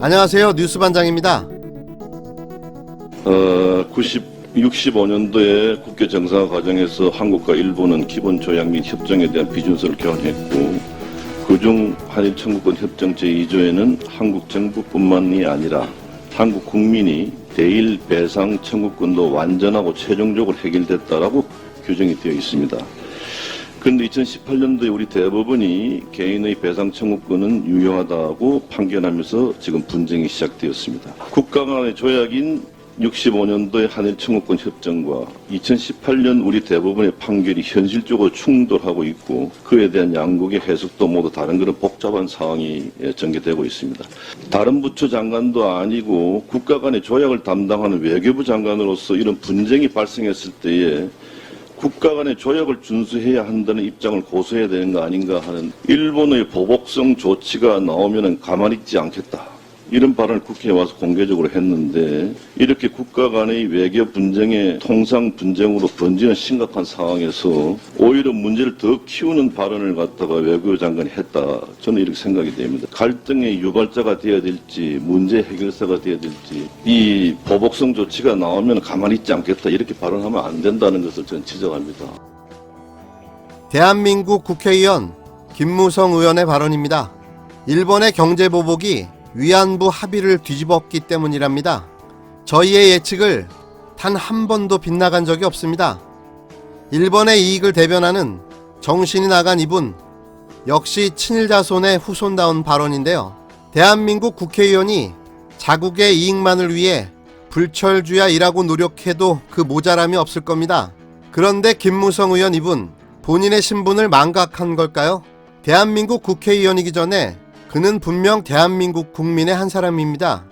안녕하세요. 뉴스반장입니다. 65년도에 국회 정상화 과정에서 한국과 일본은 기본 조약 및 협정에 대한 비준서를 교환했고, 그중 한일 청구권 협정 제2조에는 한국 정부뿐만이 아니라 한국 국민이 대일 배상 청구권도 완전하고 최종적으로 해결됐다라고 규정이 되어 있습니다. 그런데 2018년도에 우리 대법원이 개인의 배상 청구권은 유효하다고 판결하면서 지금 분쟁이 시작되었습니다. 국가 간의 조약인 65년도의 한일 청구권 협정과 2018년 우리 대법원의 판결이 현실적으로 충돌하고 있고, 그에 대한 양국의 해석도 모두 다른 그런 복잡한 상황이 전개되고 있습니다. 다른 부처 장관도 아니고 국가 간의 조약을 담당하는 외교부 장관으로서 이런 분쟁이 발생했을 때에 국가 간의 조약을 준수해야 한다는 입장을 고수해야 되는 거 아닌가 하는 일본의 보복성 조치가 나오면 가만히 있지 않겠다, 이런 발언을 국회에 와서 공개적으로 했는데, 이렇게 국가 간의 외교 분쟁의 통상 분쟁으로 번지는 심각한 상황에서 오히려 문제를 더 키우는 발언을 갖다가 외교장관이 했다, 저는 이렇게 생각이 됩니다. 갈등의 유발자가 되어야 될지 문제 해결사가 되어야 될지, 이 보복성 조치가 나오면 가만히 있지 않겠다, 이렇게 발언하면 안 된다는 것을 저는 지적합니다. 대한민국 국회의원 김무성 의원의 발언입니다. 일본의 경제보복이 위안부 합의를 뒤집었기 때문이랍니다. 저희의 예측을 단 한 번도 빗나간 적이 없습니다. 일본의 이익을 대변하는 정신이 나간 이분, 역시 친일자손의 후손다운 발언인데요. 대한민국 국회의원이 자국의 이익만을 위해 불철주야 일하고 노력해도 그 모자람이 없을 겁니다. 그런데 김무성 의원 이분, 본인의 신분을 망각한 걸까요? 대한민국 국회의원이기 전에 그는 분명 대한민국 국민의 한 사람입니다.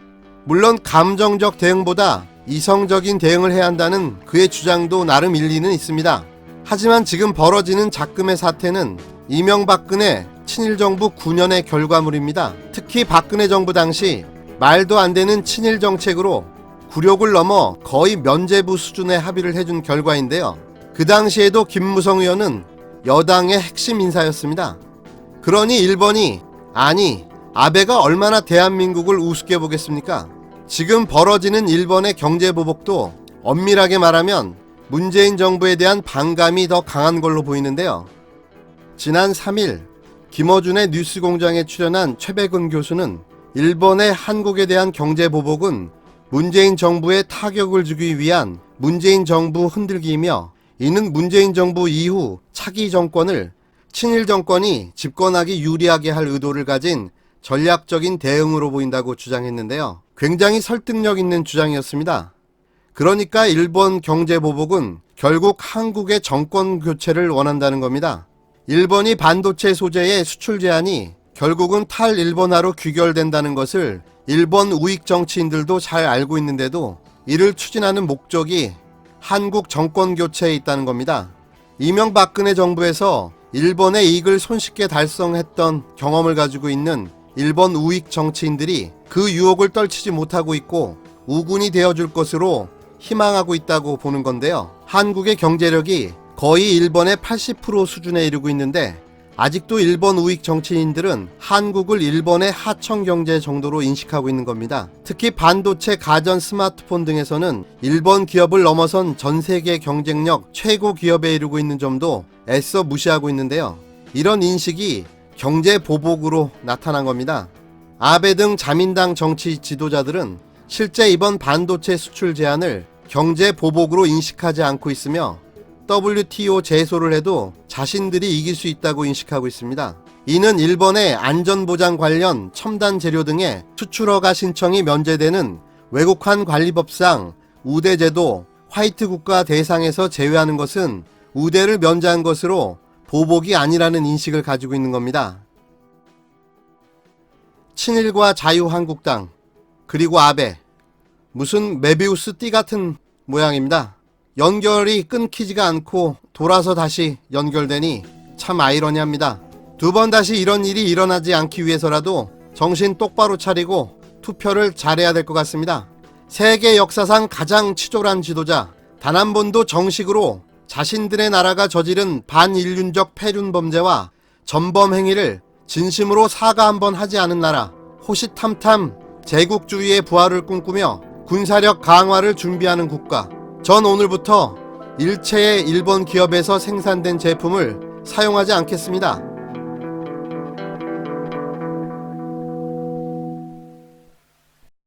물론 감정적 대응보다 이성적인 대응을 해야 한다는 그의 주장도 나름 일리는 있습니다. 하지만 지금 벌어지는 작금의 사태는 이명박근혜 친일정부 9년의 결과물입니다. 특히 박근혜 정부 당시 말도 안 되는 친일 정책으로 굴욕을 넘어 거의 면죄부 수준의 합의를 해준 결과인데요. 그 당시에도 김무성 의원은 여당의 핵심 인사였습니다. 그러니 일본이, 아니 아베가 얼마나 대한민국을 우습게 보겠습니까? 지금 벌어지는 일본의 경제보복도 엄밀하게 말하면 문재인 정부에 대한 반감이 더 강한 걸로 보이는데요. 지난 3일 김어준의 뉴스공장에 출연한 최백은 교수는 일본의 한국에 대한 경제보복은 문재인 정부에 타격을 주기 위한 문재인 정부 흔들기이며, 이는 문재인 정부 이후 차기 정권을 친일 정권이 집권하기 유리하게 할 의도를 가진 전략적인 대응으로 보인다고 주장했는데요. 굉장히 설득력 있는 주장이었습니다. 그러니까 일본 경제보복은 결국 한국의 정권 교체를 원한다는 겁니다. 일본이 반도체 소재의 수출 제한이 결국은 탈일본화로 귀결된다는 것을 일본 우익 정치인들도 잘 알고 있는데도 이를 추진하는 목적이 한국 정권 교체에 있다는 겁니다. 이명박근혜 정부에서 일본의 이익을 손쉽게 달성했던 경험을 가지고 있는 일본 우익 정치인들이 그 유혹을 떨치지 못하고 있고 우군이 되어줄 것으로 희망하고 있다고 보는 건데요. 한국의 경제력이 거의 일본의 80% 수준에 이르고 있는데, 아직도 일본 우익 정치인들은 한국을 일본의 하청 경제 정도로 인식하고 있는 겁니다. 특히 반도체, 가전, 스마트폰 등에서는 일본 기업을 넘어선 전 세계 경쟁력 최고 기업에 이르고 있는 점도 애써 무시하고 있는데요. 이런 인식이 경제 보복으로 나타난 겁니다. 아베 등 자민당 정치 지도자들은 실제 이번 반도체 수출 제한을 경제 보복으로 인식하지 않고 있으며, WTO 제소를 해도 자신들이 이길 수 있다고 인식하고 있습니다. 이는 일본의 안전보장 관련 첨단 재료 등의 수출 허가 신청이 면제되는 외국환 관리법상 우대제도 화이트 국가 대상에서 제외하는 것은 우대를 면제한 것으로 보복이 아니라는 인식을 가지고 있는 겁니다. 친일과 자유한국당, 그리고 아베, 무슨 메비우스 띠 같은 모양입니다. 연결이 끊기지가 않고 돌아서 다시 연결되니 참 아이러니합니다. 두 번 다시 이런 일이 일어나지 않기 위해서라도 정신 똑바로 차리고 투표를 잘해야 될 것 같습니다. 세계 역사상 가장 치졸한 지도자, 단 한 번도 정식으로 자신들의 나라가 저지른 반인륜적 폐륜 범죄와 전범 행위를 진심으로 사과 한번 하지 않은 나라, 호시탐탐 제국주의의 부활을 꿈꾸며 군사력 강화를 준비하는 국가. 전 오늘부터 일체의 일본 기업에서 생산된 제품을 사용하지 않겠습니다.